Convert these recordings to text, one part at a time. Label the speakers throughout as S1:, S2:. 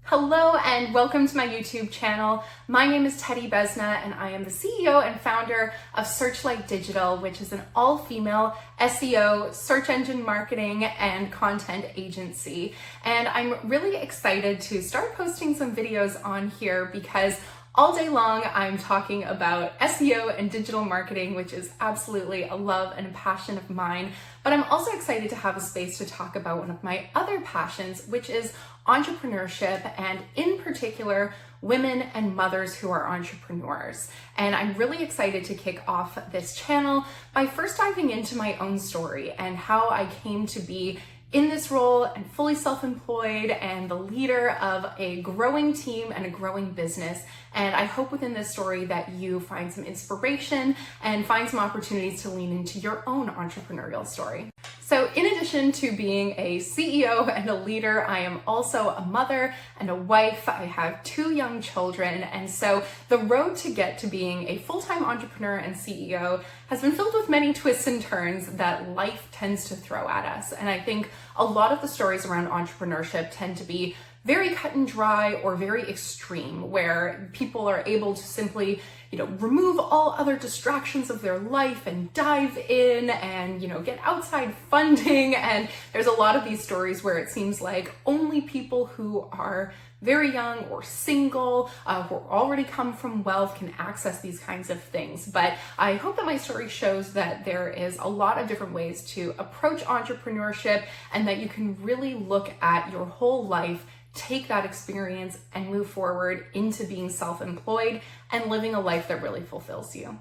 S1: Hello and welcome to my YouTube channel. My name is Tedi Bezna and I am the CEO and founder of Searchlight Digital, which is an all-female SEO, search engine marketing, and content agency. And I'm really excited to start posting some videos on here because all day long, I'm talking about SEO and digital marketing, which is absolutely a love and a passion of mine. But I'm also excited to have a space to talk about one of my other passions, which is entrepreneurship, and in particular, women and mothers who are entrepreneurs. And I'm really excited to kick off this channel by first diving into my own story and how I came to be in this role and fully self-employed and the leader of a growing team and a growing business. And I hope within this story that you find some inspiration and find some opportunities to lean into your own entrepreneurial story. So in addition to being a CEO and a leader, I am also a mother and a wife. I have 2 young children. And so the road to get to being a full-time entrepreneur and CEO has been filled with many twists and turns that life tends to throw at us. And I think a lot of the stories around entrepreneurship tend to be very cut and dry or very extreme, where people are able to simply, remove all other distractions of their life and dive in and, get outside funding. And there's a lot of these stories where it seems like only people who are very young or single, who already come from wealth can access these kinds of things. But I hope that my story shows that there is a lot of different ways to approach entrepreneurship and that you can really look at your whole life, take that experience and move forward into being self-employed and living a life that really fulfills you.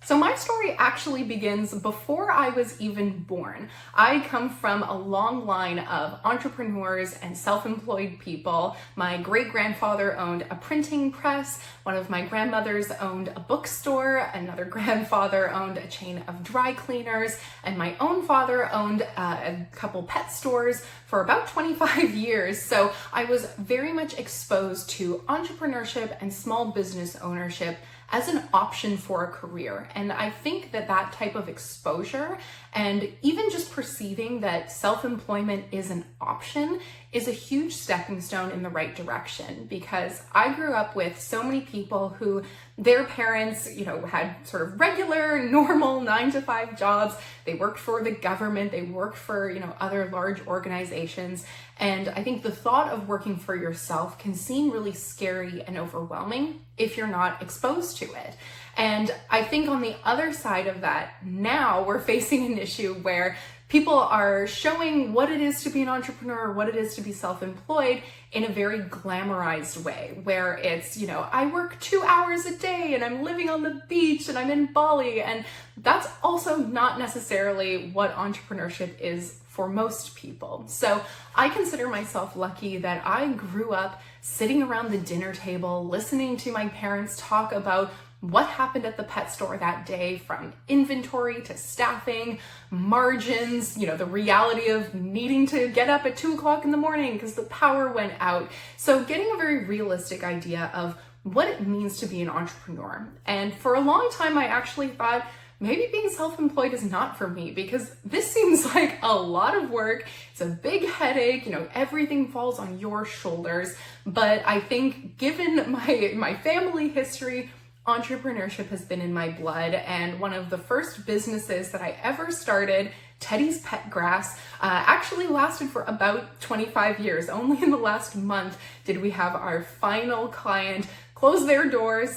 S1: So my story actually begins before I was even born. I come from a long line of entrepreneurs and self-employed people. My great-grandfather owned a printing press. One of my grandmothers owned a bookstore. Another grandfather owned a chain of dry cleaners. And my own father owned a couple pet stores for about 25 years. So I was very much exposed to entrepreneurship and small business ownership as an option for a career. And I think that that type of exposure and even just perceiving that self-employment is an option is a huge stepping stone in the right direction, because I grew up with so many people who their parents, had sort of regular, normal 9-to-5 jobs. They worked for the government, they worked for, other large organizations. And I think the thought of working for yourself can seem really scary and overwhelming if you're not exposed to it. And I think on the other side of that, now we're facing an issue where people are showing what it is to be an entrepreneur, what it is to be self-employed in a very glamorized way, where it's, I work 2 hours a day and I'm living on the beach and I'm in Bali. And that's also not necessarily what entrepreneurship is for most people. So I consider myself lucky that I grew up sitting around the dinner table, listening to my parents talk about what happened at the pet store that day, from inventory to staffing, margins, the reality of needing to get up at 2 o'clock in the morning because the power went out. So getting a very realistic idea of what it means to be an entrepreneur. And for a long time, I actually thought maybe being self-employed is not for me, because this seems like a lot of work. It's a big headache, everything falls on your shoulders. But I think given my family history, entrepreneurship has been in my blood, and one of the first businesses that I ever started, Tedi's Pet Grass, actually lasted for about 25 years. Only in the last month did we have our final client close their doors.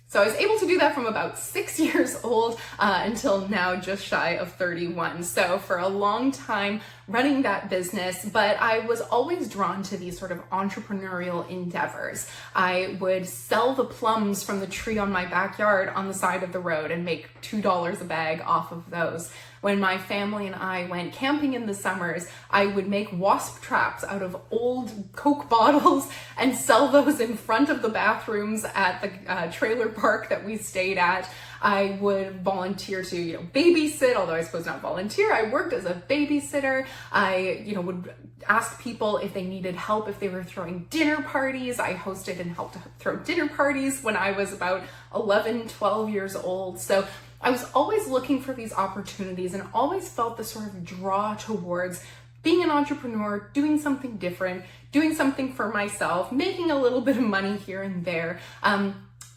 S1: So I was able to do that from about 6 years old until now just shy of 31. So for a long time running that business, but I was always drawn to these sort of entrepreneurial endeavors. I would sell the plums from the tree on my backyard on the side of the road and make $2 a bag off of those. When my family and I went camping in the summers, I would make wasp traps out of old Coke bottles and sell those in front of the bathrooms at the trailer park that we stayed at. I would volunteer to, babysit, although I suppose not volunteer. I worked as a babysitter. I, would ask people if they needed help if they were throwing dinner parties. I hosted and helped throw dinner parties when I was about 11, 12 years old. So I was always looking for these opportunities and always felt the sort of draw towards being an entrepreneur, doing something different, doing something for myself, making a little bit of money here and there.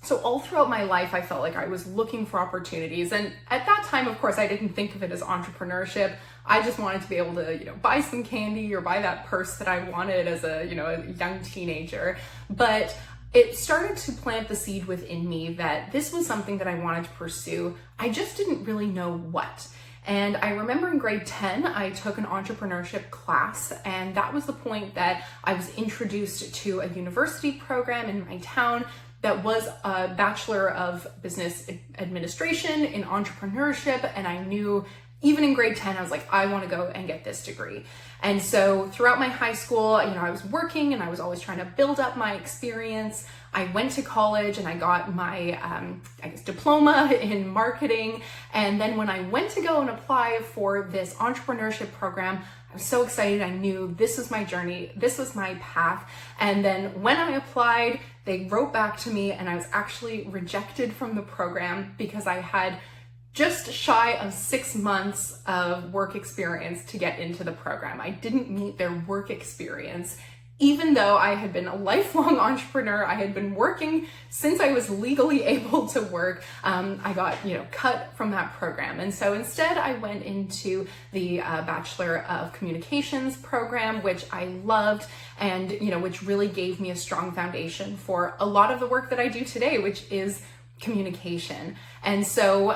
S1: So all throughout my life, I felt like I was looking for opportunities. And at that time, of course, I didn't think of it as entrepreneurship. I just wanted to be able to, buy some candy or buy that purse that I wanted as a young teenager. But it started to plant the seed within me that this was something that I wanted to pursue. I just didn't really know what. And I remember in grade 10, I took an entrepreneurship class, and that was the point that I was introduced to a university program in my town that was a Bachelor of Business Administration in entrepreneurship. And I knew even in grade 10, I was like, I want to go and get this degree. And so throughout my high school, I was working and I was always trying to build up my experience. I went to college and I got my, diploma in marketing. And then when I went to go and apply for this entrepreneurship program, I was so excited. I knew this was my journey. This was my path. And then when I applied, they wrote back to me and I was actually rejected from the program because I had just shy of 6 months of work experience to get into the program. I didn't meet their work experience. Even though I had been a lifelong entrepreneur, I had been working since I was legally able to work, I got, cut from that program. And so instead I went into the Bachelor of Communications program, which I loved and, which really gave me a strong foundation for a lot of the work that I do today, which is communication. And so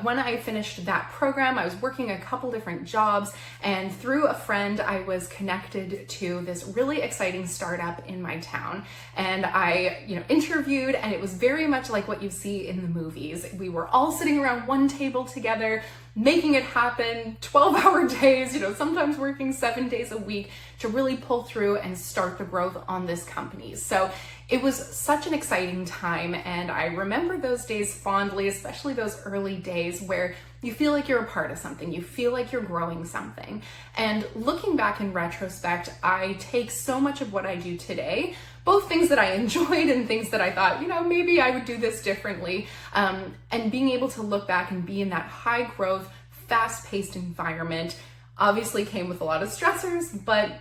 S1: when I finished that program, I was working a couple different jobs, and through a friend, I was connected to this really exciting startup in my town. And I, interviewed, and it was very much like what you see in the movies. We were all sitting around one table together, making it happen, 12-hour days, sometimes working 7 days a week to really pull through and start the growth on this company. So it was such an exciting time, and I remember those days fondly, especially those early days where you feel like you're a part of something, you feel like you're growing something. And looking back in retrospect, I take so much of what I do today, both things that I enjoyed and things that I thought, maybe I would do this differently. And being able to look back and be in that high growth, fast-paced environment obviously came with a lot of stressors, but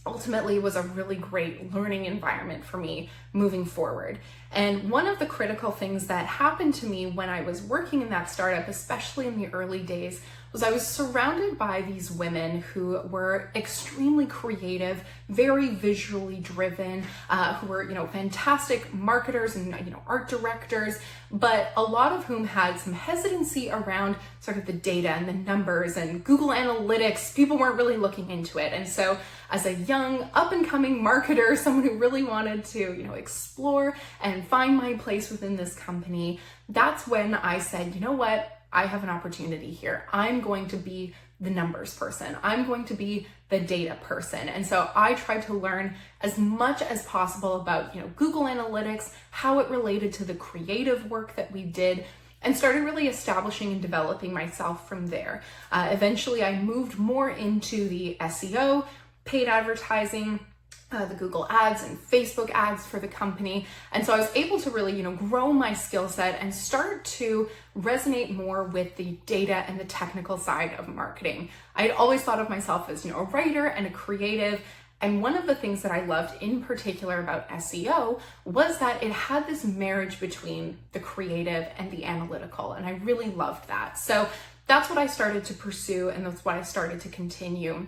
S1: ultimately was a really great learning environment for me moving forward. And one of the critical things that happened to me when I was working in that startup, especially in the early days, was I was surrounded by these women who were extremely creative, very visually driven, who were, fantastic marketers and, art directors, but a lot of whom had some hesitancy around sort of the data and the numbers and Google Analytics. People weren't really looking into it. And so as a young up and coming marketer, someone who really wanted to, explore and find my place within this company, that's when I said, you know what? I have an opportunity here. I'm going to be the numbers person. I'm going to be the data person. And so I tried to learn as much as possible about, Google Analytics, how it related to the creative work that we did, and started really establishing and developing myself from there. Eventually, I moved more into the SEO, paid advertising, the Google ads and Facebook ads for the company. And so I was able to really, grow my skill set and start to resonate more with the data and the technical side of marketing. I had always thought of myself as, a writer and a creative. And one of the things that I loved in particular about SEO was that it had this marriage between the creative and the analytical. And I really loved that. So that's what I started to pursue, and that's what I started to continue.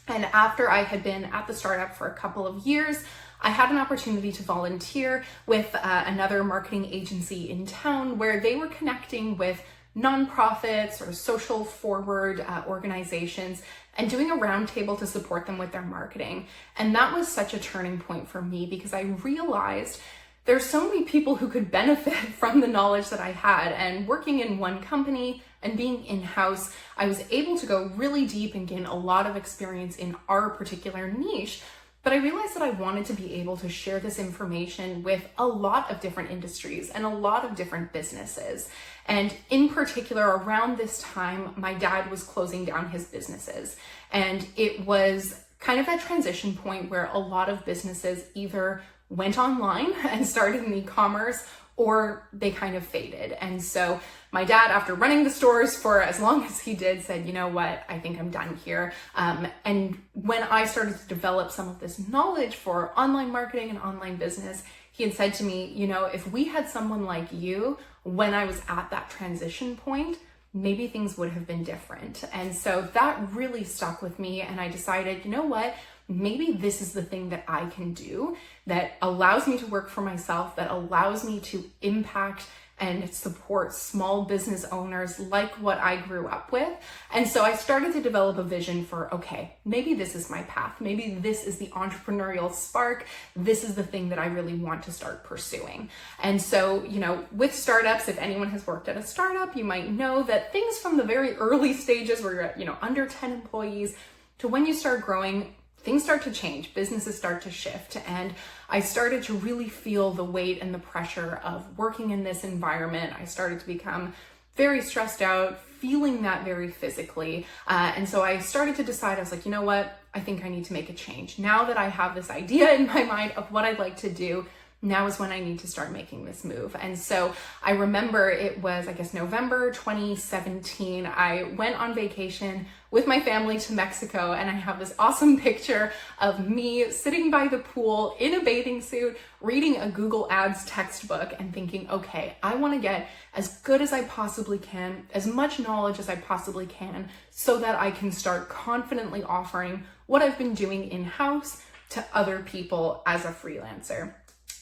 S1: And after I had been at the startup for a couple of years, I had an opportunity to volunteer with another marketing agency in town where they were connecting with nonprofits or social forward organizations and doing a roundtable to support them with their marketing. And that was such a turning point for me because I realized there's so many people who could benefit from the knowledge that I had. And working in one company and being in-house, I was able to go really deep and gain a lot of experience in our particular niche. But I realized that I wanted to be able to share this information with a lot of different industries and a lot of different businesses. And in particular, around this time, my dad was closing down his businesses. And it was kind of that transition point where a lot of businesses either went online and started in e-commerce, or they kind of faded. And so my dad, after running the stores for as long as he did, said, you know what, I think I'm done here. And when I started to develop some of this knowledge for online marketing and online business, he had said to me, you know, if we had someone like you when I was at that transition point, maybe things would have been different. And so that really stuck with me. And I decided, you know what, maybe this is the thing that I can do that allows me to work for myself, that allows me to impact and support small business owners like what I grew up with. And so I started to develop a vision for, okay, maybe this is my path. Maybe this is the entrepreneurial spark. This is the thing that I really want to start pursuing. And so, you know, with startups, if anyone has worked at a startup, you might know that things from the very early stages where you're at, you know, under 10 employees to when you start growing, things start to change, businesses start to shift. And I started to really feel the weight and the pressure of working in this environment. I started to become very stressed out, feeling that very physically. And so I started to decide, I was like, you know what? I think I need to make a change. Now that I have this idea in my mind of what I'd like to do, now is when I need to start making this move. And so I remember it was, I guess, November 2017. I went on vacation with my family to Mexico, and I have this awesome picture of me sitting by the pool in a bathing suit, reading a Google Ads textbook and thinking, okay, I want to get as good as I possibly can, as much knowledge as I possibly can, so that I can start confidently offering what I've been doing in-house to other people as a freelancer.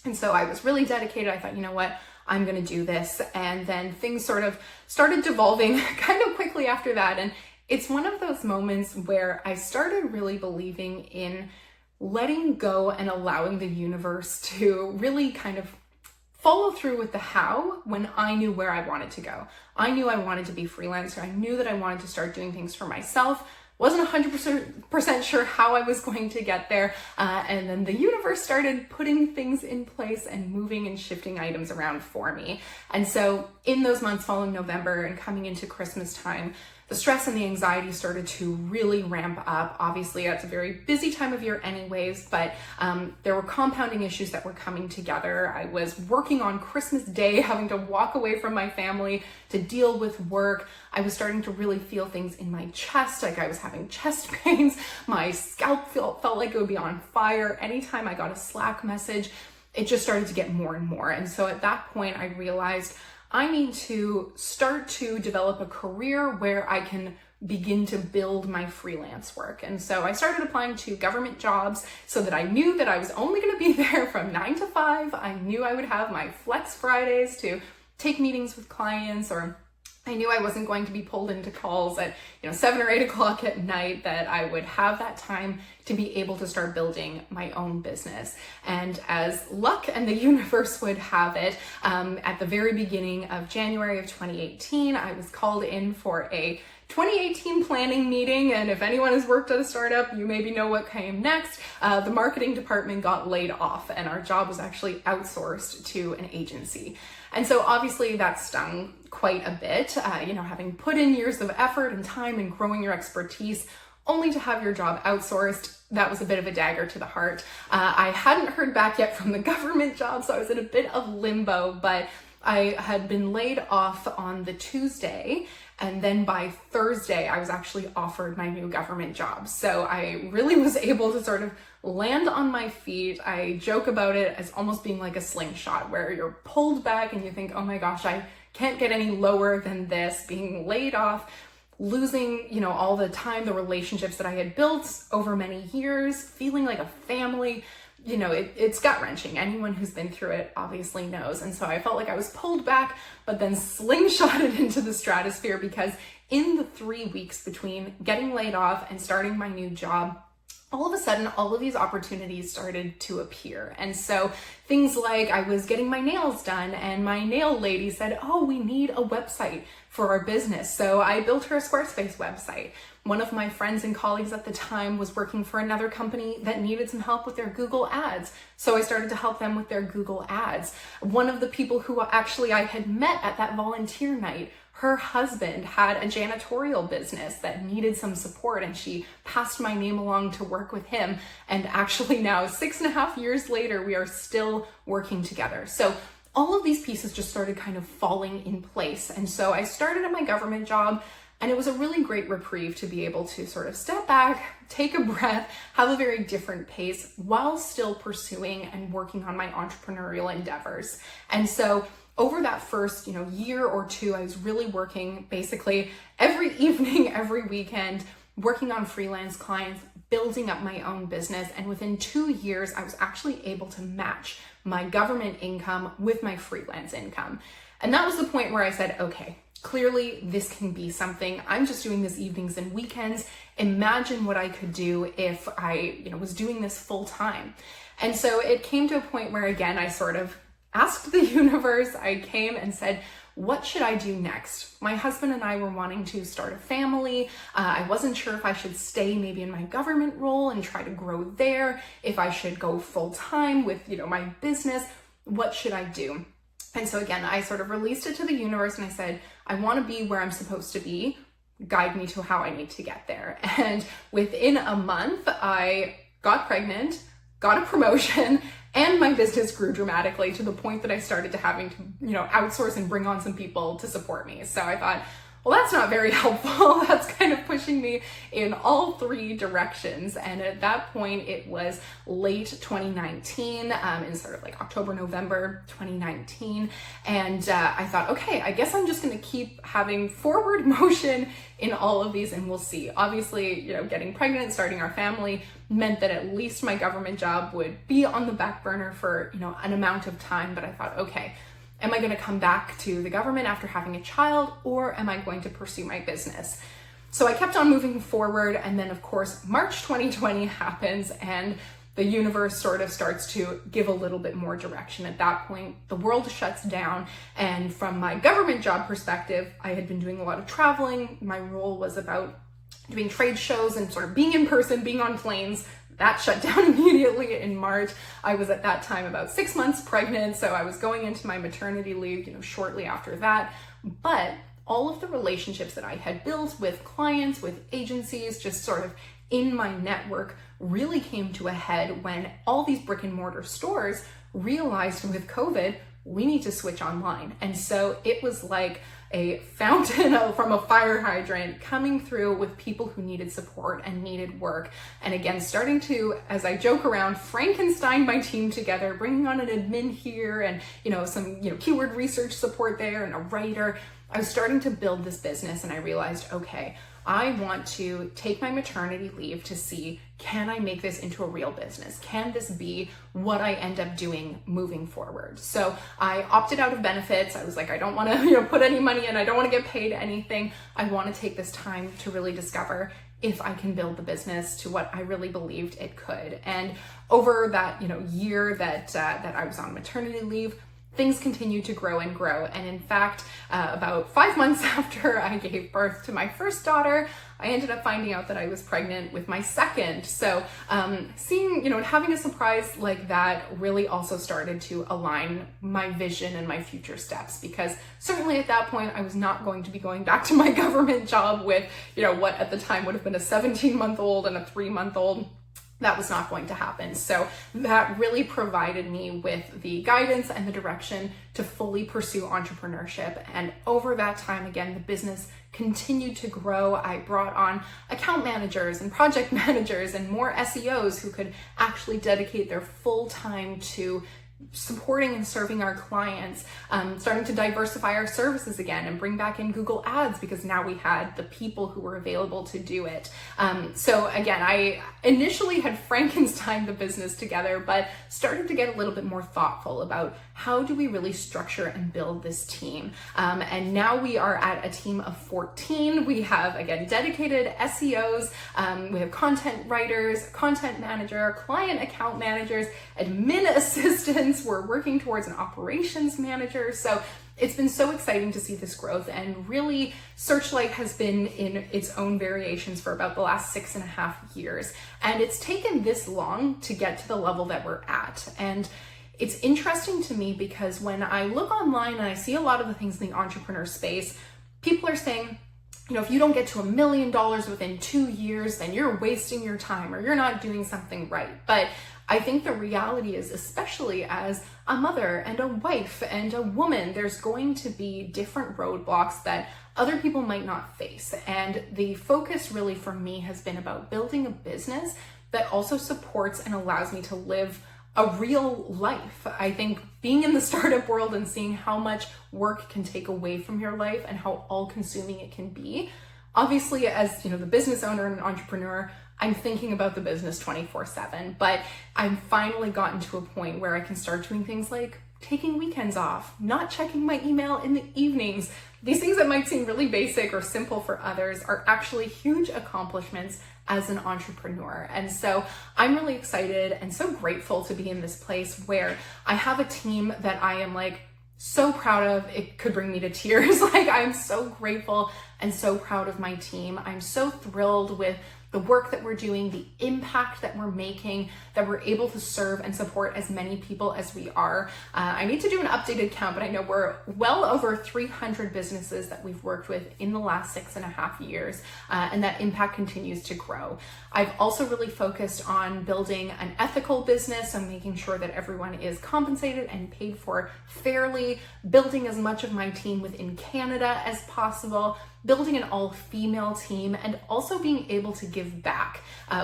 S1: And so I was really dedicated. I thought, you know what, I'm going to do this. And then things sort of started devolving kind of quickly after that. And it's one of those moments where I started really believing in letting go and allowing the universe to really kind of follow through with the how when I knew where I wanted to go. I knew I wanted to be freelancer. I knew that I wanted to start doing things for myself. Wasn't 100% sure how I was going to get there. And then the universe started putting things in place and moving and shifting items around for me. And so in those months following November and coming into Christmas time, the stress and the anxiety started to really ramp up. Obviously, it's a very busy time of year anyways, but there were compounding issues that were coming together. I was working on Christmas Day, having to walk away from my family to deal with work. I was starting to really feel things in my chest, like I was having chest pains. My scalp felt like it would be on fire. Anytime I got a Slack message, it just started to get more and more. And so at that point, I realized I need to start to develop a career where I can begin to build my freelance work. And so I started applying to government jobs so that I knew that I was only going to be there from 9 to 5. I knew I would have my flex Fridays to take meetings with clients, or I knew I wasn't going to be pulled into calls at 7 or 8 o'clock at night, that I would have that time to be able to start building my own business. And as luck and the universe would have it, at the very beginning of January of 2018, I was called in for a 2018 planning meeting. And if anyone has worked at a startup, you maybe know what came next. The marketing department got laid off and our job was actually outsourced to an agency. And so obviously that stung quite a bit, having put in years of effort and time and growing your expertise only to have your job outsourced. That was a bit of a dagger to the heart. I hadn't heard back yet from the government job, so I was in a bit of limbo, but I had been laid off on the Tuesday, and then by Thursday, I was actually offered my new government job. So I really was able to sort of land on my feet. I joke about it as almost being like a slingshot, where you're pulled back and you think, oh my gosh, I can't get any lower than this, being laid off, losing, all the time, the relationships that I had built over many years, feeling like a family. It's gut-wrenching. Anyone who's been through it obviously knows. And so I felt like I was pulled back, but then slingshotted into the stratosphere, because in the 3 weeks between getting laid off and starting my new job, all of a sudden, all of these opportunities started to appear. And so things like I was getting my nails done and my nail lady said, oh, we need a website for our business. So I built her a Squarespace website. One of my friends and colleagues at the time was working for another company that needed some help with their Google Ads. So I started to help them with their Google Ads. One of the people who actually I had met at that volunteer night Her husband had a janitorial business that needed some support, and she passed my name along to work with him. And actually now, 6.5 years later, we are still working together. So all of these pieces just started kind of falling in place. And so I started at my government job, and it was a really great reprieve to be able to sort of step back, take a breath, have a very different pace while still pursuing and working on my entrepreneurial endeavors. And so over that first, year or two, I was really working basically every evening, every weekend, working on freelance clients, building up my own business. And within 2 years, I was actually able to match my government income with my freelance income. And that was the point where I said, okay, clearly this can be something. I'm just doing this evenings and weekends. Imagine what I could do if I, was doing this full time. And so it came to a point where, again, I sort of asked the universe. I came and said, what should I do next? My husband and I were wanting to start a family. I wasn't sure if I should stay maybe in my government role and try to grow there, if I should go full time with, my business. What should I do? And so again, I sort of released it to the universe and I said, I want to be where I'm supposed to be. Guide me to how I need to get there. And within a month, I got pregnant, got a promotion, and my business grew dramatically to the point that I started to having to, outsource and bring on some people to support me. So I thought, well, that's not very helpful. That's kind of pushing me in all three directions. And at that point, it was late 2019, in sort of like October, November 2019. And I thought, okay, I guess I'm just going to keep having forward motion in all of these and we'll see. Obviously, getting pregnant, starting our family meant that at least my government job would be on the back burner for, an amount of time. But I thought, okay, am I going to come back to the government after having a child, or am I going to pursue my business? So I kept on moving forward. And then of course, March 2020 happens and the universe sort of starts to give a little bit more direction. At that point, the world shuts down. And from my government job perspective, I had been doing a lot of traveling. My role was about doing trade shows and sort of being in person, being on planes. That shut down immediately in March. I was at that time about 6 months pregnant, so I was going into my maternity leave, shortly after that. But all of the relationships that I had built with clients, with agencies, just sort of in my network really came to a head when all these brick and mortar stores realized with COVID, we need to switch online. And so it was like a fountain from a fire hydrant coming through with people who needed support and needed work. And again, starting to, as I joke around, Frankenstein my team together, bringing on an admin here and, some, keyword research support there and a writer. I was starting to build this business and I realized, okay, I want to take my maternity leave to see, can I make this into a real business? Can this be what I end up doing moving forward? So I opted out of benefits. I was like, I don't want to, put any money in. I don't want to get paid anything. I want to take this time to really discover if I can build the business to what I really believed it could. And over that, year that I was on maternity leave, things continued to grow and grow. And in fact, about 5 months after I gave birth to my first daughter, I ended up finding out that I was pregnant with my second. So seeing, having a surprise like that really also started to align my vision and my future steps, because certainly at that point, I was not going to be going back to my government job with, what at the time would have been a 17-month-old and a 3-month-old. That was not going to happen. So that really provided me with the guidance and the direction to fully pursue entrepreneurship. And over that time, again, the business continued to grow. I brought on account managers and project managers and more SEOs who could actually dedicate their full time to supporting and serving our clients, starting to diversify our services again and bring back in Google Ads, because now we had the people who were available to do it. So again, I initially had Frankenstein the business together, but started to get a little bit more thoughtful about how do we really structure and build this team. And now we are at a team of 14. We have, again, dedicated SEOs. We have content writers, content manager, client account managers, admin assistants. We're working towards an operations manager. So it's been so exciting to see this growth, and really Searchlight has been in its own variations for about the last 6.5 years. And it's taken this long to get to the level that we're at. And it's interesting to me because when I look online and I see a lot of the things in the entrepreneur space, people are saying, if you don't get to $1 million within 2 years, then you're wasting your time or you're not doing something right. But I think the reality is, especially as a mother and a wife and a woman, there's going to be different roadblocks that other people might not face. And the focus really for me has been about building a business that also supports and allows me to live a real life. I think being in the startup world and seeing how much work can take away from your life and how all-consuming it can be. Obviously, as the business owner and entrepreneur, I'm thinking about the business 24/7, but I've finally gotten to a point where I can start doing things like taking weekends off, not checking my email in the evenings. These things that might seem really basic or simple for others are actually huge accomplishments as an entrepreneur. And so I'm really excited and so grateful to be in this place where I have a team that I am so proud of. It could bring me to tears. I'm so grateful and so proud of my team. I'm so thrilled with the work that we're doing, the impact that we're making, that we're able to serve and support as many people as we are. I need to do an updated count, but I know we're well over 300 businesses that we've worked with in the last 6.5 years, and that impact continues to grow. I've also really focused on building an ethical business and making sure that everyone is compensated and paid for fairly, building as much of my team within Canada as possible, building an all-female team, and also being able to give back.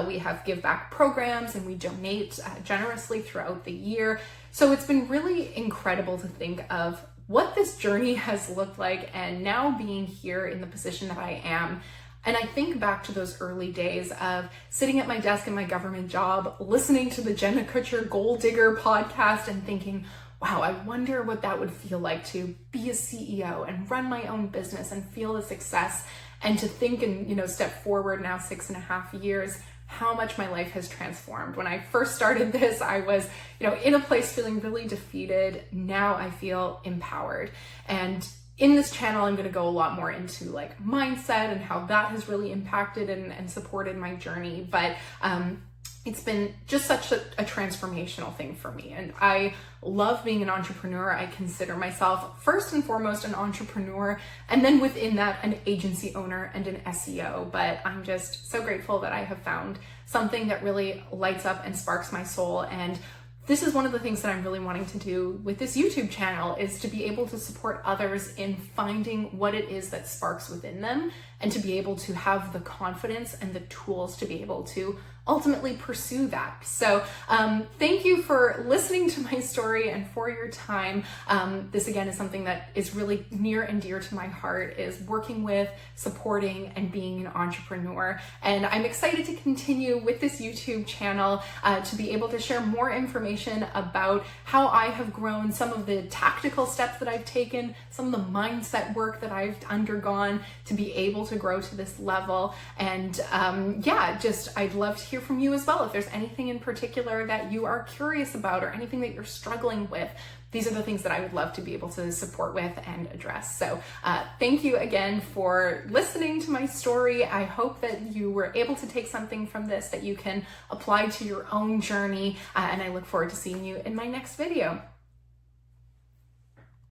S1: We have give back programs and we donate generously throughout the year. So it's been really incredible to think of what this journey has looked like, and now being here in the position that I am. And I think back to those early days of sitting at my desk in my government job, listening to the Jenna Kutcher Gold Digger podcast and thinking, wow, I wonder what that would feel like to be a CEO and run my own business and feel the success, and to think and, step forward now 6.5 years, how much my life has transformed. When I first started this, I was, in a place feeling really defeated. Now I feel empowered. And in this channel, I'm going to go a lot more into mindset and how that has really impacted and supported my journey. But, it's been just such a transformational thing for me. And I love being an entrepreneur. I consider myself first and foremost an entrepreneur, and then within that, an agency owner and an SEO. But I'm just so grateful that I have found something that really lights up and sparks my soul. And this is one of the things that I'm really wanting to do with this YouTube channel, is to be able to support others in finding what it is that sparks within them, and to be able to have the confidence and the tools to be able to ultimately pursue that. So thank you for listening to my story and for your time. This again is something that is really near and dear to my heart, is working with, supporting, and being an entrepreneur. And I'm excited to continue with this YouTube channel to be able to share more information about how I have grown, some of the tactical steps that I've taken, some of the mindset work that I've undergone to be able to grow to this level. And I'd love to hear from you as well. If there's anything in particular that you are curious about or anything that you're struggling with, these are the things that I would love to be able to support with and address. So thank you again for listening to my story. I hope that you were able to take something from this that you can apply to your own journey, and I look forward to seeing you in my next video.